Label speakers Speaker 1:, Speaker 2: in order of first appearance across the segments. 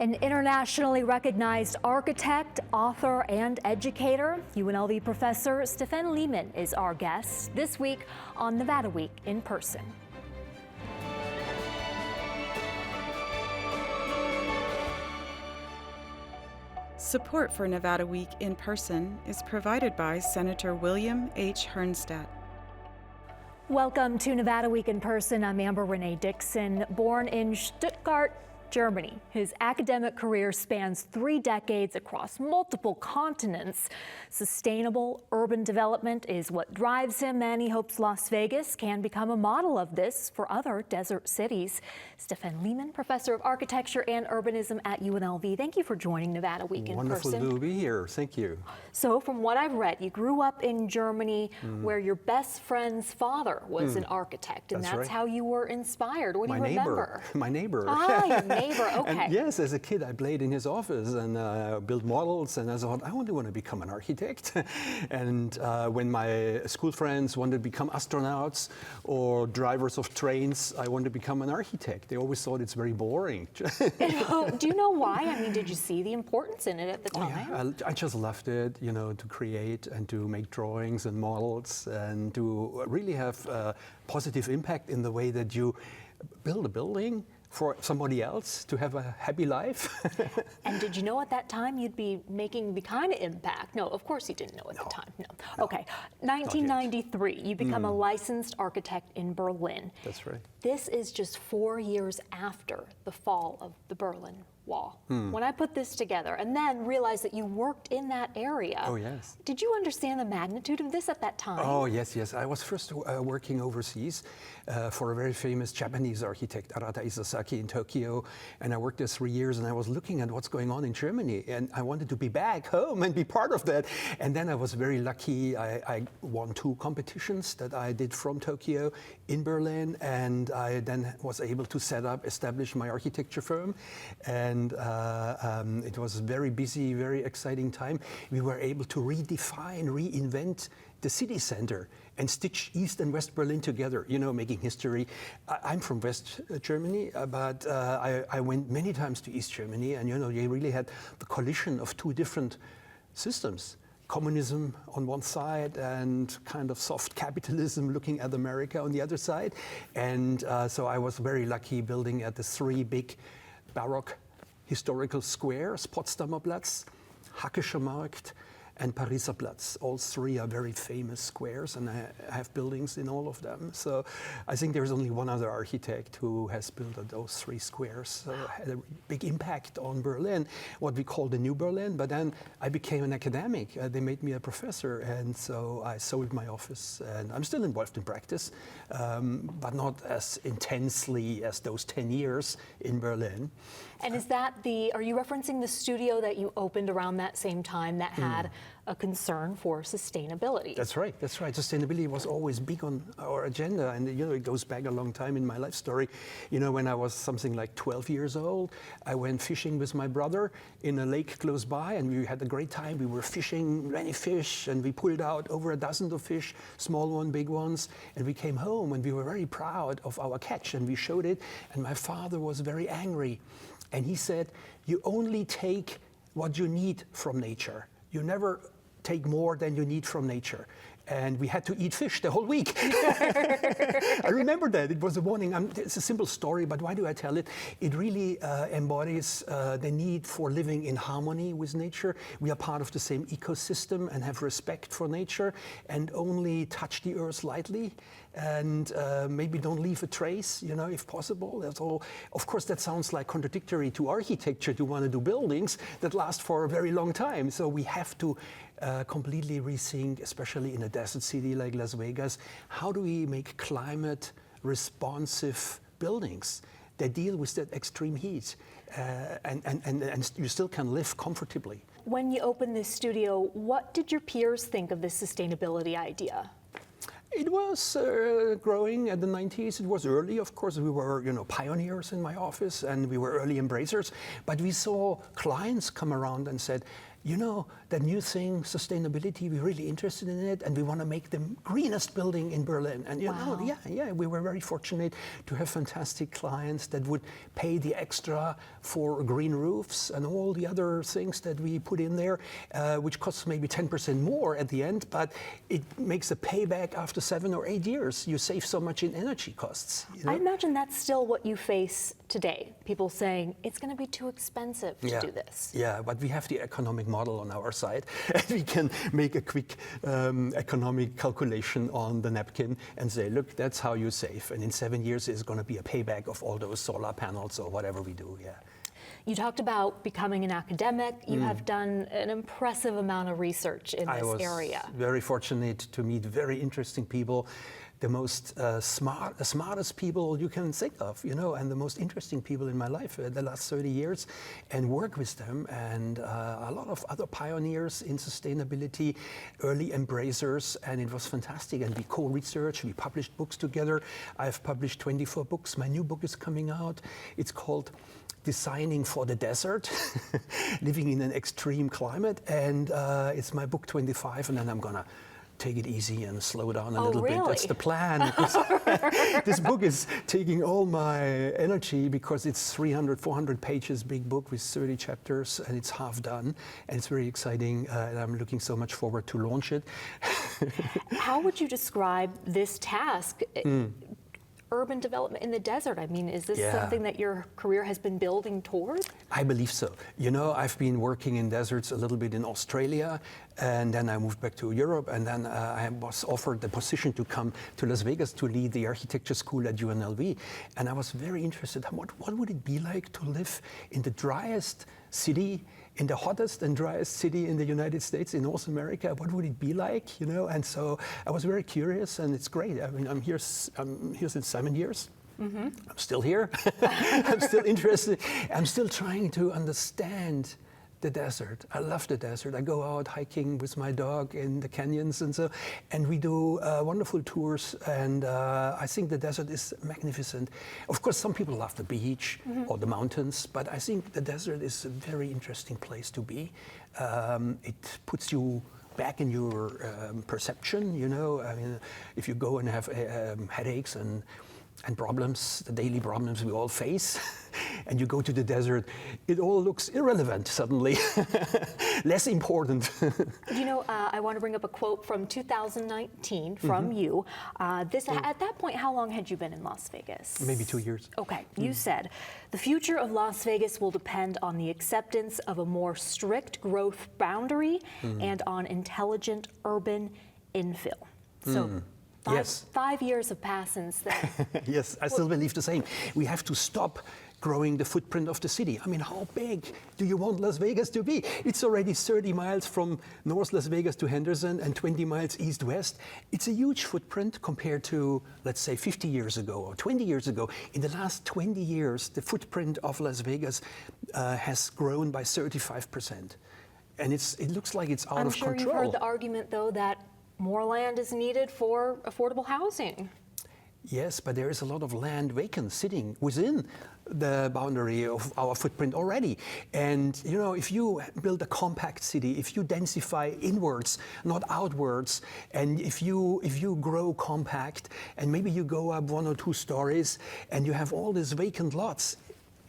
Speaker 1: An internationally recognized architect, author, and educator, UNLV professor Steffen Lehmann is our guest this week on Nevada Week in Person.
Speaker 2: Support for Nevada Week in Person is provided by Senator William H. Hernnstedt.
Speaker 1: Welcome to Nevada Week in Person. I'm Amber Renee Dixon. Born in Stuttgart, Germany, his academic career spans 3 decades across multiple continents. Sustainable urban development is what drives him, and he hopes Las Vegas can become a model of this for other desert cities. Steffen Lehmann, professor of architecture and urbanism at UNLV. Thank you for joining Nevada Week in Person.
Speaker 3: Wonderful to be here. Thank you.
Speaker 1: So from what I've read, you grew up in Germany where your best friend's father was an architect, and that's
Speaker 3: right.
Speaker 1: how you were inspired. What do you remember?
Speaker 3: My neighbor.
Speaker 1: Ah, your neighbor. Okay.
Speaker 3: And yes, as a kid, I played in his office and built models, and I thought, I want to become an architect. And when my school friends wanted to become astronauts or drivers of trains, I wanted to become an architect. They always thought it's very boring.
Speaker 1: Do you know why? I mean, did you see the importance in it at the time?
Speaker 3: Oh, yeah. I just loved it, to create and to make drawings and models and to really have a positive impact in the way that you build a building for somebody else to have a happy life.
Speaker 1: And did you know at that time you'd be making the kind of impact? No, of course you didn't know at the time. No. Okay, 1993, you become a licensed architect in Berlin.
Speaker 3: That's right.
Speaker 1: This is just 4 years after the fall of the Berlin Wall. When I put this together and then realized that you worked in that area.
Speaker 3: Oh, yes.
Speaker 1: Did you understand the magnitude of this at that time?
Speaker 3: Oh, yes. I was first working overseas for a very famous Japanese architect, Arata Isazaki, in Tokyo. And I worked there 3 years, and I was looking at what's going on in Germany. And I wanted to be back home and be part of that. And then I was very lucky. I won 2 competitions that I did from Tokyo in Berlin. And I then was able to establish my architecture firm. And it was a very busy, very exciting time. We were able to redefine, reinvent the city center and stitch East and West Berlin together, making history. I'm from West Germany, but I went many times to East Germany, and they really had the collision of 2 different systems. Communism on one side and kind of soft capitalism looking at America on the other side. And so I was very lucky building at the 3 big Baroque historical squares, Potsdamer Platz, Hackischer Markt, and Pariser Platz. All 3 are very famous squares, and I have buildings in all of them. So I think there's only one other architect who has built those 3 squares. So it had a big impact on Berlin, what we call the New Berlin. But then I became an academic. They made me a professor, and so I sold my office. And I'm still involved in practice, but not as intensely as those 10 years in Berlin.
Speaker 1: And are you referencing the studio that you opened around that same time that had a concern for sustainability?
Speaker 3: That's right. Sustainability was always big on our agenda, and it goes back a long time in my life story. When I was something like 12 years old, I went fishing with my brother in a lake close by, and we had a great time. We were fishing many fish, and we pulled out over a dozen of fish, small ones, big ones, and we came home, and we were very proud of our catch, and we showed it, and my father was very angry. And he said, you only take what you need from nature. You never take more than you need from nature. And we had to eat fish the whole week. I remember that. It was a warning. It's a simple story, but why do I tell it? It really embodies the need for living in harmony with nature. We are part of the same ecosystem and have respect for nature and only touch the earth lightly and maybe don't leave a trace, if possible. That's all. Of course, that sounds like contradictory to architecture to want to do buildings that last for a very long time. So we have to completely rethink, especially in a desert city like Las Vegas, how do we make climate responsive buildings that deal with that extreme heat and you still can live comfortably.
Speaker 1: When you opened this studio, what did your peers think of this sustainability idea?
Speaker 3: It was growing at the 90s. It was early, of course. We were, pioneers in my office, and we were early embracers. But we saw clients come around and said, you know, that new thing, sustainability, we're really interested in it, and we want to make the greenest building in Berlin. And you know, we were very fortunate to have fantastic clients that would pay the extra for green roofs and all the other things that we put in there, which costs maybe 10% more at the end, but it makes a payback after 7 or 8 years. You save so much in energy costs. You know?
Speaker 1: I imagine that's still what you face today. People saying it's going to be too expensive to do this.
Speaker 3: Yeah, but we have the economic model on our side, and we can make a quick economic calculation on the napkin and say, look, that's how you save. And in 7 years, it's going to be a payback of all those solar panels or whatever we do. Yeah.
Speaker 1: You talked about becoming an academic. You have done an impressive amount of research in this area.
Speaker 3: I was very fortunate to meet very interesting people, the most the smartest people you can think of, you know, and the most interesting people in my life the last 30 years, and work with them. And a lot of other pioneers in sustainability, early embracers, and it was fantastic. And we co-researched, we published books together. I've published 24 books. My new book is coming out. It's called Designing for the Desert, Living in an Extreme Climate. And it's my book 25, and then I'm gonna take it easy and slow down a little bit. That's the plan. This book is taking all my energy because it's 300, 400 pages, big book with 30 chapters, and it's half done. And it's very exciting, and I'm looking so much forward to launch it.
Speaker 1: How would you describe this task? Urban development in the desert. I mean, is this something that your career has been building toward?
Speaker 3: I believe so. You know, I've been working in deserts a little bit in Australia, and then I moved back to Europe, and then I was offered the position to come to Las Vegas to lead the architecture school at UNLV. And I was very interested, what would it be like to live in the driest city, in the hottest and driest city in the United States, in North America? What would it be like, you know? And so I was very curious, and it's great. I mean, I'm here since 7 years. I'm still here. I'm still interested. I'm still trying to understand the desert. I love the desert. I go out hiking with my dog in the canyons and we do wonderful tours, and I think the desert is magnificent. Of course, some people love the beach or the mountains, but I think the desert is a very interesting place to be. It puts you back in your perception, you know. I mean, if you go and have headaches and problems, the daily problems we all face, and you go to the desert, it all looks irrelevant suddenly, less important.
Speaker 1: You know, I want to bring up a quote from 2019 from you. At that point, how long had you been in Las Vegas?
Speaker 3: Maybe 2 years.
Speaker 1: Okay, you said, the future of Las Vegas will depend on the acceptance of a more strict growth boundary and on intelligent urban infill. So.
Speaker 3: Yes.
Speaker 1: 5 years have passed since then.
Speaker 3: Yes, I still believe the same. We have to stop growing the footprint of the city. I mean, how big do you want Las Vegas to be? It's already 30 miles from North Las Vegas to Henderson and 20 miles east-west. It's a huge footprint compared to, let's say, 50 years ago or 20 years ago. In the last 20 years, the footprint of Las Vegas has grown by 35%. And it looks like it's out of control.
Speaker 1: I'm sure you've heard the argument, though, that more land is needed for affordable housing.
Speaker 3: Yes, but there is a lot of land vacant sitting within the boundary of our footprint already. And you know, if you build a compact city, if you densify inwards, not outwards, and if you grow compact, and maybe you go up 1 or 2 stories, and you have all these vacant lots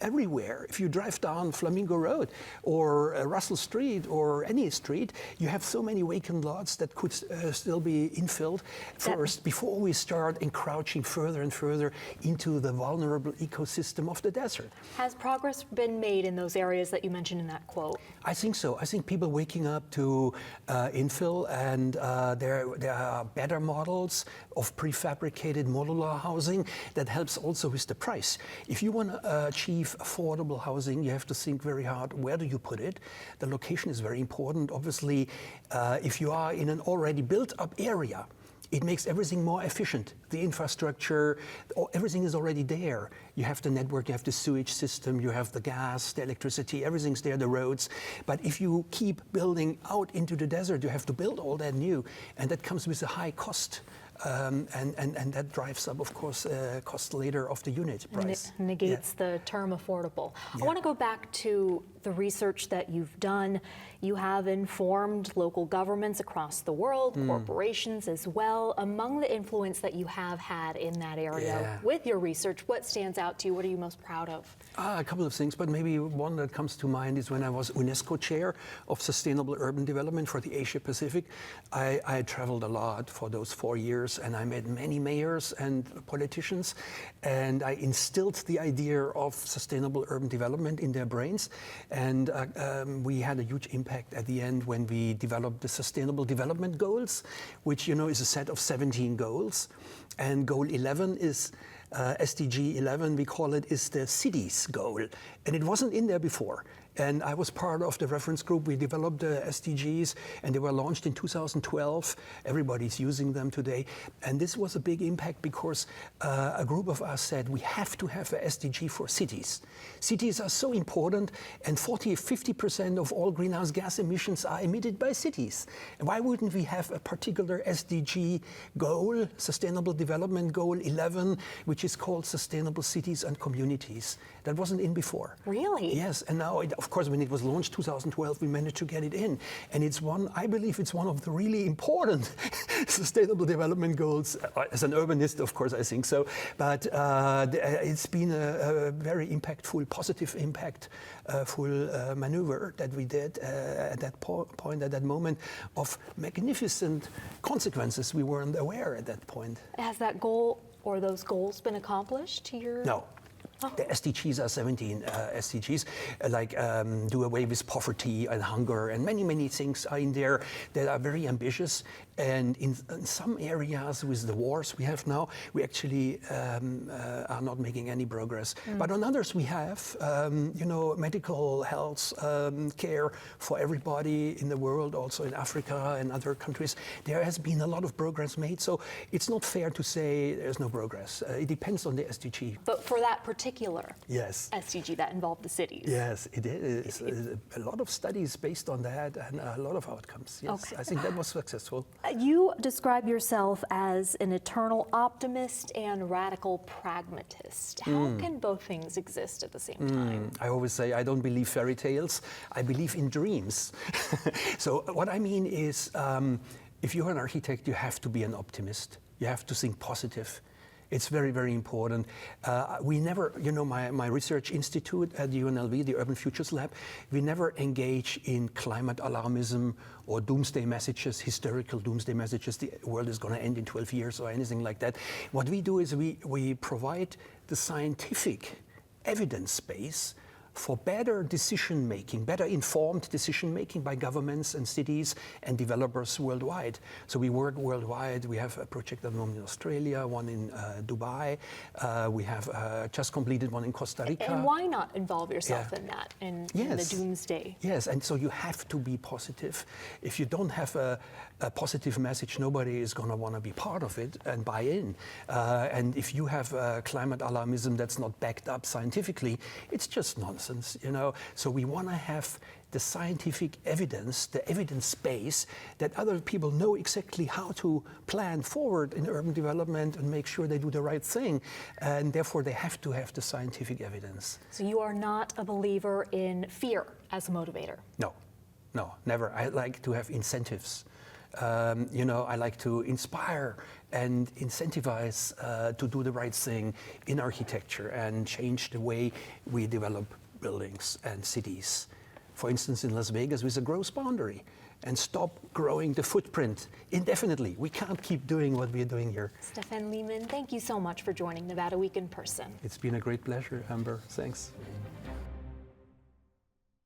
Speaker 3: everywhere. If you drive down Flamingo Road or Russell Street or any street, you have so many vacant lots that could still be infilled first before we start encroaching further and further into the vulnerable ecosystem of the desert.
Speaker 1: Has progress been made in those areas that you mentioned in that quote?
Speaker 3: I think so. I think people waking up to infill, and there are better models of prefabricated modular housing that helps also with the price. If you want to achieve affordable housing, you have to think very hard, where do you put it? The location is very important. Obviously, if you are in an already built-up area, it makes everything more efficient. The infrastructure, everything is already there. You have the network, you have the sewage system, you have the gas, the electricity, everything's there, the roads. But if you keep building out into the desert, you have to build all that new, and that comes with a high cost. And that drives up, of course, cost later of the unit price.
Speaker 1: And it negates the term affordable. I want to go back to the research that you've done, you have informed local governments across the world, corporations as well. Among the influence that you have had in that area with your research, what stands out to you? What are you most proud of?
Speaker 3: A couple of things, but maybe one that comes to mind is when I was UNESCO Chair of Sustainable Urban Development for the Asia Pacific. I traveled a lot for those 4 years, and I met many mayors and politicians, and I instilled the idea of sustainable urban development in their brains, and we had a huge impact at the end when we developed the Sustainable Development Goals, which is a set of 17 goals, and goal 11 is SDG 11, we call it, is the cities goal, and it wasn't in there before. And I was part of the reference group. We developed the SDGs, and they were launched in 2012. Everybody's using them today. And this was a big impact because a group of us said we have to have a SDG for cities. Cities are so important, and 50% of all greenhouse gas emissions are emitted by cities. And why wouldn't we have a particular SDG goal, Sustainable Development Goal 11, which is called Sustainable Cities and Communities? That wasn't in before.
Speaker 1: Really?
Speaker 3: Yes, and now of course, when it was launched 2012, we managed to get it in. And it's I believe it's one of the really important sustainable development goals. As an urbanist, of course, I think so. But it's been a very impactful, positive impactful maneuver that we did at that point, at that moment, of magnificent consequences we weren't aware at that point.
Speaker 1: Has that goal or those goals been accomplished to your...
Speaker 3: No. The SDGs are 17 SDGs, like do away with poverty and hunger, and many things are in there that are very ambitious. And in some areas with the wars we have now, we actually are not making any progress. But on others we have, medical health care for everybody in the world, also in Africa and other countries. There has been a lot of progress made, so it's not fair to say there's no progress. It depends on the SDG.
Speaker 1: But for that particular SDG that involved the cities.
Speaker 3: Yes, it is. A lot of studies based on that and a lot of outcomes. Yes, okay. I think that was successful.
Speaker 1: You describe yourself as an eternal optimist and radical pragmatist. How can both things exist at the same time?
Speaker 3: I always say I don't believe fairy tales. I believe in dreams. So what I mean is, if you're an architect, you have to be an optimist. You have to think positive. It's very important. We never, my research institute at the UNLV, the Urban Futures Lab, we never engage in climate alarmism or doomsday messages, hysterical doomsday messages, the world is going to end in 12 years or anything like that. What we do is we provide the scientific evidence base for better decision-making, better informed decision-making by governments and cities and developers worldwide. So we work worldwide. We have a project at the moment in Australia, one in Dubai. We have just completed one in Costa Rica.
Speaker 1: And why not involve yourself in that, in the doomsday?
Speaker 3: Yes, and so you have to be positive. If you don't have a positive message, nobody is going to want to be part of it and buy in. And if you have climate alarmism that's not backed up scientifically, it's just nonsense. So we want to have the scientific evidence, the evidence base, that other people know exactly how to plan forward in urban development and make sure they do the right thing. And therefore, they have to have the scientific evidence.
Speaker 1: So you are not a believer in fear as a motivator?
Speaker 3: No, never. I like to have incentives. I like to inspire and incentivize to do the right thing in architecture and change the way we develop buildings and cities. For instance, in Las Vegas with a growth boundary, and stop growing the footprint indefinitely. We can't keep doing what we're doing here.
Speaker 1: Steffen Lehmann, thank you so much for joining Nevada Week in person.
Speaker 3: It's been a great pleasure, Amber. Thanks.